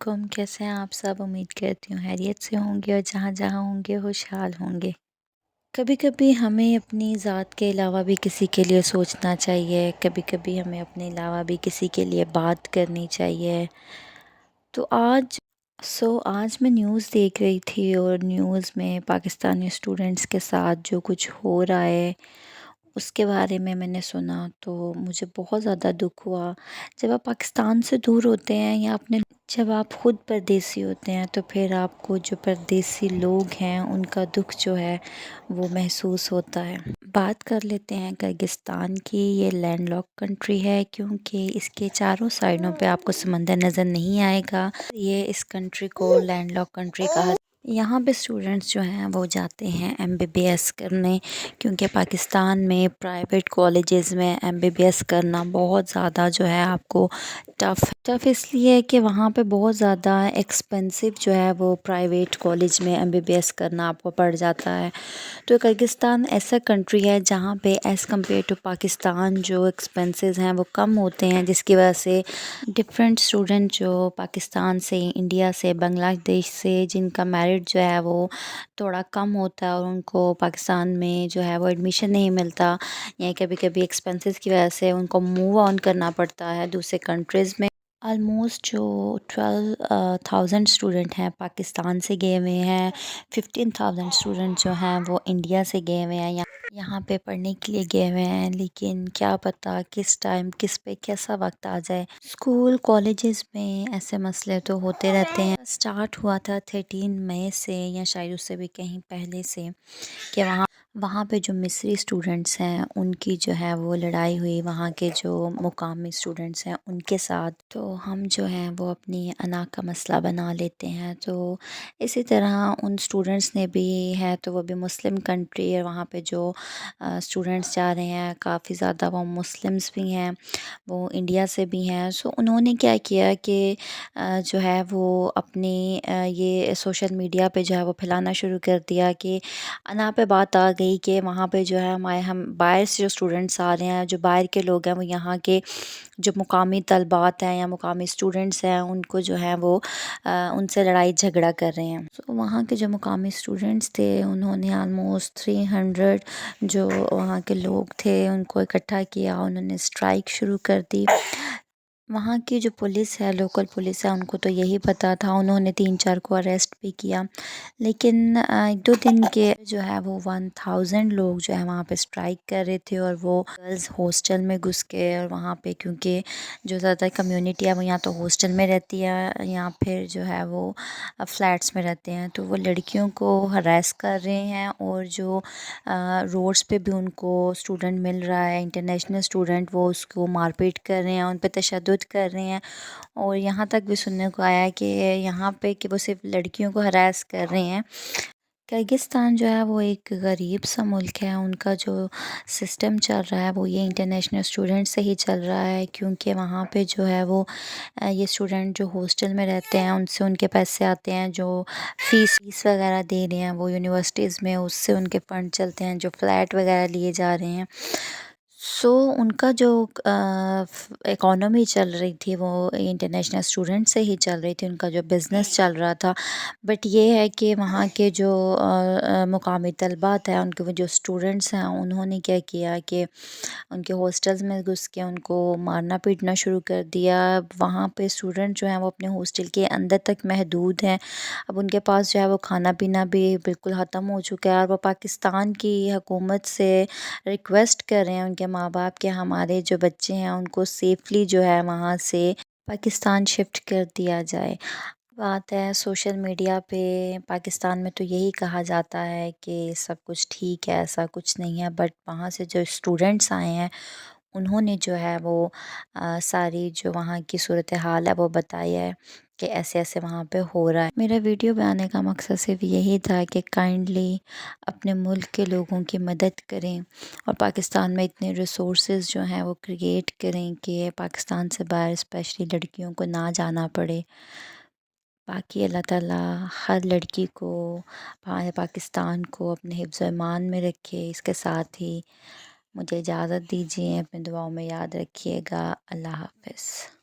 علیکم، کیسے ہیں آپ سب؟ امید کرتی ہوں خیریت سے ہوں گے اور جہاں جہاں ہوں گے خوشحال ہوں گے۔ کبھی کبھی ہمیں اپنی ذات کے علاوہ بھی کسی کے لیے سوچنا چاہیے، کبھی کبھی ہمیں اپنے علاوہ بھی کسی کے لیے بات کرنی چاہیے۔ تو آج میں نیوز دیکھ رہی تھی اور نیوز میں پاکستانی اسٹوڈنٹس کے ساتھ جو کچھ ہو رہا ہے اس کے بارے میں نے سنا تو مجھے بہت زیادہ دکھ ہوا۔ جب آپ پاکستان سے دور ہوتے ہیں یا جب آپ خود پردیسی ہوتے ہیں تو پھر آپ کو جو پردیسی لوگ ہیں ان کا دکھ جو ہے وہ محسوس ہوتا ہے۔ بات کر لیتے ہیں کرگستان کی۔ یہ لینڈ لاک کنٹری ہے کیونکہ اس کے چاروں سائڈوں پہ آپ کو سمندر نظر نہیں آئے گا۔ یہ اس کنٹری کو لینڈ لاک کنٹری کہا۔ یہاں پہ اسٹوڈنٹس جو ہیں وہ جاتے ہیں MBBS کرنے، کیونکہ پاکستان میں پرائیویٹ کالجز میں MBBS کرنا بہت زیادہ جو ہے آپ کو ٹف اس لیے کہ وہاں پہ بہت زیادہ ایکسپینسو جو ہے وہ پرائیویٹ کالج میں MBBS کرنا آپ کو پڑ جاتا ہے۔ تو کرگستان ایسا کنٹری ہے جہاں پہ ایز کمپیئر ٹو پاکستان جو ایکسپینسز ہیں وہ کم ہوتے ہیں، جس کی وجہ سے ڈفرینٹ اسٹوڈنٹ جو پاکستان سے، انڈیا سے، بنگلہ دیش سے جن کا میرٹ جو ہے وہ تھوڑا کم ہوتا ہے اور ان کو پاکستان میں جو ہے وہ ایڈمیشن نہیں ملتا، یا کبھی کبھی ایکسپینسز کی وجہ سے ان کو موو آن کرنا پڑتا ہے دوسرے کنٹریز میں۔ آلموسٹ جو 12,000 اسٹوڈنٹ ہیں پاکستان سے گئے ہوئے ہیں، 15,000 اسٹوڈنٹ جو ہیں وہ انڈیا سے گئے ہوئے ہیں، یہاں پہ پڑھنے کے لیے گئے ہوئے ہیں، لیکن کیا پتہ کس ٹائم کس پہ کیسا وقت آ جائے۔ اسکول کالجز میں ایسے مسئلے تو ہوتے رہتے ہیں۔ سٹارٹ ہوا تھا 13 مئی سے یا شاید اس سے بھی کہیں پہلے سے، کہ وہاں پہ جو مصری اسٹوڈنٹس ہیں ان کی جو ہے وہ لڑائی ہوئی وہاں کے جو مقامی اسٹوڈنٹس ہیں ان کے ساتھ، تو ہم جو ہیں وہ اپنی انا کا مسئلہ بنا لیتے ہیں۔ تو اسی طرح ان اسٹوڈنٹس نے بھی ہے تو وہ بھی مسلم کنٹری ہے، وہاں پہ جو اسٹوڈنٹس جا رہے ہیں کافی زیادہ وہ مسلمس بھی ہیں، وہ انڈیا سے بھی ہیں۔ سو انہوں نے کیا کیا کہ جو ہے وہ اپنی یہ سوشل میڈیا پہ جو ہے وہ پھیلانا شروع کر دیا کہ انا پہ بات آ گئی کہ وہاں پہ جو ہے ہم باہر سے جو اسٹوڈنٹس آ رہے ہیں، جو باہر کے لوگ ہیں وہ یہاں کے جو مقامی طلبات ہیں یا مقامی اسٹوڈنٹس ہیں ان کو جو ہے وہ ان سے لڑائی جھگڑا کر رہے ہیں۔ وہاں کے جو مقامی اسٹوڈنٹس تھے انہوں نے آلموسٹ 300 جو وہاں کے لوگ تھے ان کو اکٹھا کیا، انہوں نے اسٹرائک شروع کر دی۔ وہاں کی جو پولیس ہے، لوکل پولیس ہے، ان کو تو یہی پتہ تھا، انہوں نے 3-4 کو اریسٹ بھی کیا، لیکن 1-2 دن کے جو ہے وہ 1000 لوگ جو ہے وہاں پہ اسٹرائک کر رہے تھے، اور وہ گرلز ہاسٹل میں گھس کے، اور وہاں پہ کیونکہ جو زیادہ کمیونٹی ہے وہ یا تو ہاسٹل میں رہتی ہے یا پھر جو ہے وہ فلیٹس میں رہتے ہیں، تو وہ لڑکیوں کو ہراس کر رہے ہیں، اور جو روڈس پہ بھی ان کو اسٹوڈنٹ مل رہا ہے انٹرنیشنل اسٹوڈنٹ، وہ اس کو مار پیٹ کر رہے ہیں، ان پہ تشدد کر رہے ہیں، اور یہاں تک بھی سننے کو آیا کہ یہاں پہ کہ وہ صرف لڑکیوں کو ہراس کر رہے ہیں۔ کرگستان جو ہے وہ ایک غریب سا ملک ہے، ان کا جو سسٹم چل رہا ہے وہ یہ انٹرنیشنل اسٹوڈنٹ سے ہی چل رہا ہے، کیونکہ وہاں پہ جو ہے وہ یہ اسٹوڈنٹ جو ہاسٹل میں رہتے ہیں ان سے ان کے پیسے آتے ہیں، جو فیس وغیرہ دے رہے ہیں وہ یونیورسٹیز میں اس سے ان کے فنڈ چلتے ہیں، جو فلیٹ وغیرہ لیے جا رہے ہیں۔ سو ان کا جو اکانومی چل رہی تھی وہ انٹرنیشنل اسٹوڈنٹ سے ہی چل رہی تھی، ان کا جو بزنس چل رہا تھا، بٹ یہ ہے کہ وہاں کے جو مقامی طلبات ہیں، ان کے وہ جو اسٹوڈنٹس ہیں، انہوں نے کیا کیا کہ ان کے ہاسٹلز میں گھس کے ان کو مارنا پیٹنا شروع کر دیا۔ وہاں پہ اسٹوڈنٹ جو ہیں وہ اپنے ہاسٹل کے اندر تک محدود ہیں، اب ان کے پاس جو ہے وہ کھانا پینا بھی بالکل ختم ہو چکا ہے، اور وہ پاکستان کی حکومت سے ریکویسٹ کر رہے ہیں ان کے ماں باپ کہ ہمارے جو بچے ہیں ان کو سیفلی جو ہے وہاں سے پاکستان شفٹ کر دیا جائے۔ بات ہے سوشل میڈیا پہ پاکستان میں تو یہی کہا جاتا ہے کہ سب کچھ ٹھیک ہے، ایسا کچھ نہیں ہے، بٹ وہاں سے جو اسٹوڈنٹس آئے ہیں انہوں نے جو ہے وہ ساری جو وہاں کی صورتحال ہے وہ بتائی ہے کہ ایسے ایسے وہاں پہ ہو رہا ہے۔ میرا ویڈیو بنانے کا مقصد صرف یہی تھا کہ کائنڈلی اپنے ملک کے لوگوں کی مدد کریں، اور پاکستان میں اتنے ریسورسز جو ہیں وہ کریٹ کریں کہ پاکستان سے باہر اسپیشلی لڑکیوں کو نہ جانا پڑے۔ باقی اللہ تعالیٰ ہر لڑکی کو، پاکستان کو اپنے حفظ و ایمان میں رکھے۔ اس کے ساتھ ہی مجھے اجازت دیجیے، اپنے دعاؤں میں یاد رکھیے گا۔ اللہ حافظ۔